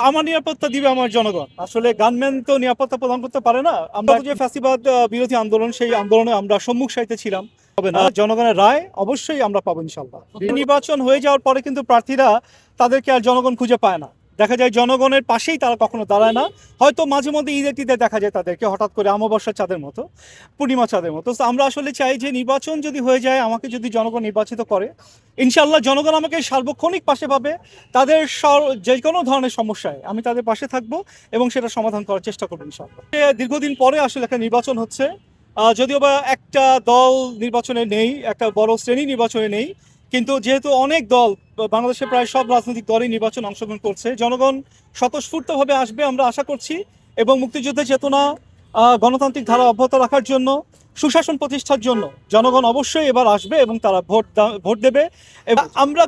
আমার নিরাপত্তা দিবে আমার জনগণ। আসলে গানম্যান তো নিরাপত্তা প্রদান করতে পারে না। আমরা যে ফ্যাসিবাদ বিরোধী আন্দোলন, সেই আন্দোলনে আমরা সম্মুখ সারিতে ছিলাম। হবে না, জনগণের রায় অবশ্যই আমরা পাবো ইনশাল্লাহ। নির্বাচন হয়ে যাওয়ার পরে কিন্তু প্রার্থীরা তাদেরকে আর জনগণ খুঁজে পায় না। দেখা যায় জনগণের পাশেই তারা কখনো দাঁড়ায় না। হয়তো মাঝে মধ্যে ঈদের টিদে দেখা যায় তাদেরকে হঠাৎ করে অমাবস্যার চাঁদের মতো, পূর্ণিমা চাঁদের মতো। তো আমরা আসলে চাই যে নির্বাচন যদি হয়ে যায়, আমাকে যদি জনগণ নির্বাচিত করে, ইনশাল্লাহ জনগণ আমাকে সার্বক্ষণিক পাশে পাবে। তাদের যে কোনো ধরনের সমস্যায় আমি তাদের পাশে থাকবো এবং সেটা সমাধান করার চেষ্টা করবো ইনশাল্লাহ। দীর্ঘদিন পরে আসলে একটা নির্বাচন হচ্ছে, যদিও বা একটা দল নির্বাচনে নেই, একটা বড় শ্রেণী নির্বাচনে নেই, কিন্তু যেহেতু অনেক দল, বাংলাদেশে প্রায় সব রাজনৈতিক দলই নির্বাচন অংশগ্রহণ করছে, জনগণ স্বতঃস্ফূর্তভাবে আসবে আমরা আশা করছি। এবং মুক্তিযুদ্ধের চেতনা, গণতান্ত্রিক ধারা অব্যাহত রাখার জন্য, সুশাসন প্রতিষ্ঠার জন্য জনগণ অবশ্যই এবার আসবে এবং তারা ভোট দেবে। এবং আমরা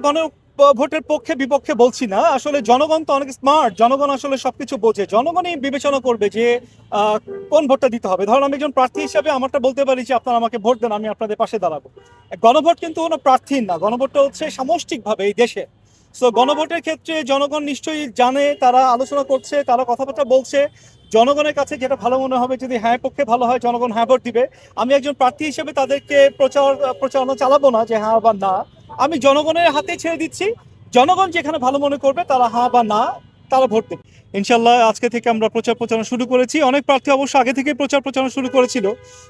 ভোটের পক্ষে বিপক্ষে বলছি না, আসলে জনগণ তো অনেক স্মার্ট, জনগণ আসলে সবকিছু বোঝে, জনগণই বিবেচনা করবে যে কোন ভোটটা দিতে হবে। ধরুন আমি একজন প্রার্থী হিসাবে আমারটা বলতে পারি যে আপনারা আমাকে ভোট দেন, আমি আপনাদের পাশে দাঁড়াবো। গণভোট কিন্তু কোনো প্রার্থীর না, গণভোটটা হচ্ছে সামষ্টিকভাবে এই দেশে। সো গণভোটের ক্ষেত্রে জনগণ নিশ্চয়ই জানে, তারা আলোচনা করছে, তারা কথাবার্তা বলছে। জনগণের কাছে যেটা ভালো মনে হবে, যদি হ্যাঁ পক্ষে ভালো হয়, জনগণ হ্যাঁ ভোট দিবে। আমি একজন প্রার্থী হিসেবে তাদেরকে প্রচারণা চালাবো না যে হ্যাঁ বা না, আমি জনগণের হাতে ছেড়ে দিচ্ছি। জনগণ যেখানে ভালো মনে করবে তারা হ্যাঁ বা না তারা ভোট দেবে ইনশাল্লাহ। আজকে থেকে আমরা প্রচারণা শুরু করেছি। অনেক প্রার্থী অবশ্য আগে থেকে প্রচারণা শুরু করেছিল,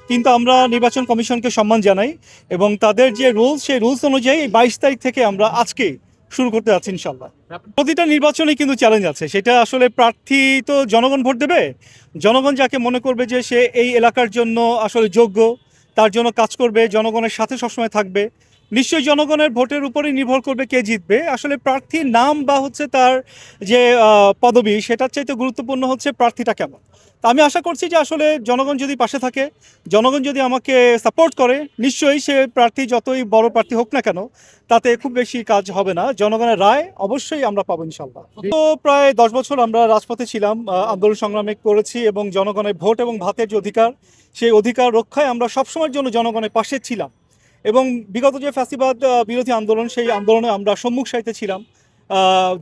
কিন্তু আমরা নির্বাচন কমিশনকে সম্মান জানাই এবং তাদের যে রুলস, সেই রুলস অনুযায়ী 22 তারিখ থেকে আমরা আজকে শুরু করতে যাচ্ছি ইনশাল্লাহ। প্রতিটা নির্বাচনে কিন্তু চ্যালেঞ্জ আছে, সেটা আসলে প্রার্থী তো জনগণ ভোট দেবে। জনগণ যাকে মনে করবে যে সে এই এলাকার জন্য আসলে যোগ্য, তার জন্য কাজ করবে, জনগণের সাথে সবসময় থাকবে, নিশ্চয়ই জনগণের ভোটের উপরেই নির্ভর করবে কে জিতবে। আসলে প্রার্থীর নাম বা হচ্ছে তার যে পদবি, সেটার চাইতে গুরুত্বপূর্ণ হচ্ছে প্রার্থীটা কেমন। তা আমি আশা করছি যে আসলে জনগণ যদি পাশে থাকে, জনগণ যদি আমাকে সাপোর্ট করে, নিশ্চয়ই সে প্রার্থী যতই বড় প্রার্থী হোক না কেন, তাতে খুব বেশি কাজ হবে না। জনগণের রায় অবশ্যই আমরা পাবো ইনশাল্লাহ। তো প্রায় 10 বছর আমরা রাজপথে ছিলাম, আন্দোলন সংগ্রামে করেছি এবং জনগণের ভোট এবং ভাতের যে অধিকার, সেই অধিকার রক্ষায় আমরা সবসময়ের জন্য জনগণের পাশে ছিলাম। এবং বিগত যে ফ্যাসিবাদ বিরোধী আন্দোলন, সেই আন্দোলনে আমরা সম্মুখ সারিতে ছিলাম।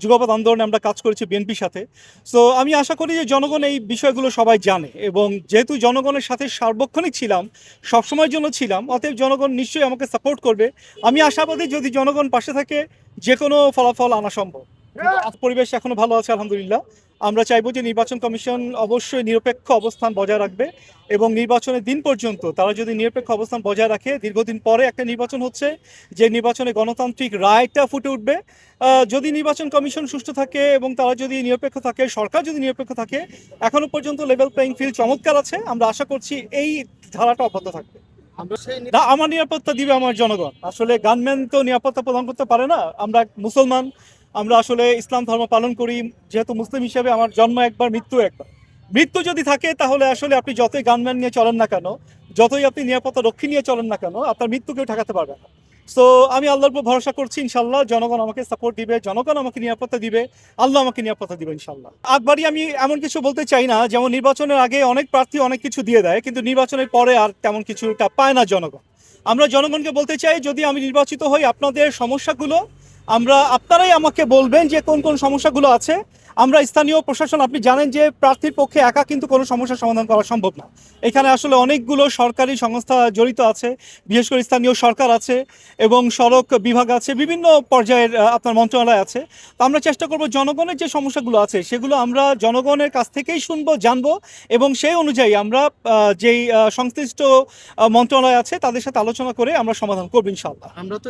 যুগপৎ আন্দোলনে আমরা কাজ করেছি বিএনপির সাথে। সো আমি আশা করি যে জনগণ এই বিষয়গুলো সবাই জানে, এবং যেহেতু জনগণের সাথে সার্বক্ষণিক ছিলাম, সবসময়ের জন্য ছিলাম, অতএব জনগণ নিশ্চয়ই আমাকে সাপোর্ট করবে। আমি আশাবাদী যদি জনগণ পাশে থাকে, যে কোনো ফলাফল আনা সম্ভব। পরিবেশ এখনো ভালো আছে আলহামদুলিল্লাহ। আমরা চাইবো যে নির্বাচন কমিশন অবশ্যই নিরপেক্ষ অবস্থান বজায় রাখবে এবং নির্বাচনের দিন পর্যন্ত তারা যদি নিরপেক্ষ অবস্থান বজায় রাখে, দীর্ঘদিন পরে একটা নির্বাচন হচ্ছে, যে নির্বাচনে গণতান্ত্রিক রায়টা ফুটে উঠবে। যদি নির্বাচন কমিশন সুষ্ঠু থাকে এবং তারা যদি নিরপেক্ষ থাকে, সরকার যদি নিরপেক্ষ থাকে, এখনো পর্যন্ত লেভেল প্লেইং ফিল্ড চমৎকার আছে। আমরা আশা করছি এই ধারাটা অব্যাহত থাকবে। আমার নিরাপত্তা দিবে আমার জনগণ। আসলে গানম্যান তো নিরাপত্তা প্রদান করতে পারে না। আমরা মুসলমান, আমরা আসলে ইসলাম ধর্ম পালন করি। যেহেতু মুসলিম হিসেবে আমার জন্ম একবার, মৃত্যু একবার। মৃত্যু যদি থাকে তাহলে আসলে আপনি যতই গানম্যান নিয়ে চলেন না কেন, যতই আপনি নিরাপত্তা রক্ষী নিয়ে চলেন না কেন, আপনার মৃত্যু কেউ ঠেকাতে পারবে না। সো আমি আল্লাহর উপর ভরসা করছি, ইনশাল্লাহ জনগণ আমাকে সাপোর্ট দিবে, জনগণ আমাকে নিরাপত্তা দিবে, আল্লাহ আমাকে নিরাপত্তা দিবে ইনশাল্লাহ। আগবারই আমি এমন কিছু বলতে চাই না, যেমন নির্বাচনের আগে অনেক প্রার্থী অনেক কিছু দিয়ে দেয়, কিন্তু নির্বাচনের পরে আর তেমন কিছুটা পায় না জনগণ। আমরা জনগণকে বলতে চাই, যদি আমি নির্বাচিত হই, আপনাদের সমস্যাগুলো আপনারাই আমাকে বলবেন যে কোন কোন সমস্যাগুলো আছে। আমরা স্থানীয় প্রশাসন, আপনি জানেন যে প্রার্থীর পক্ষে একা কিন্তু কোনো সমস্যার সমাধান করা সম্ভব না। এখানে আসলে অনেকগুলো সরকারি সংস্থা জড়িত আছে, বিশেষ করে স্থানীয় সরকার আছে এবং সড়ক বিভাগ আছে, বিভিন্ন পর্যায়ের আপনার মন্ত্রণালয় আছে। তো আমরা চেষ্টা করব জনগণের যে সমস্যাগুলো আছে সেগুলো আমরা জনগণের কাছ থেকেই শুনবো, জানবো, এবং সেই অনুযায়ী আমরা যেই সংশ্লিষ্ট মন্ত্রণালয় আছে তাদের সাথে আলোচনা করে আমরা সমাধান করবো ইনশাআল্লাহ। আমরা তো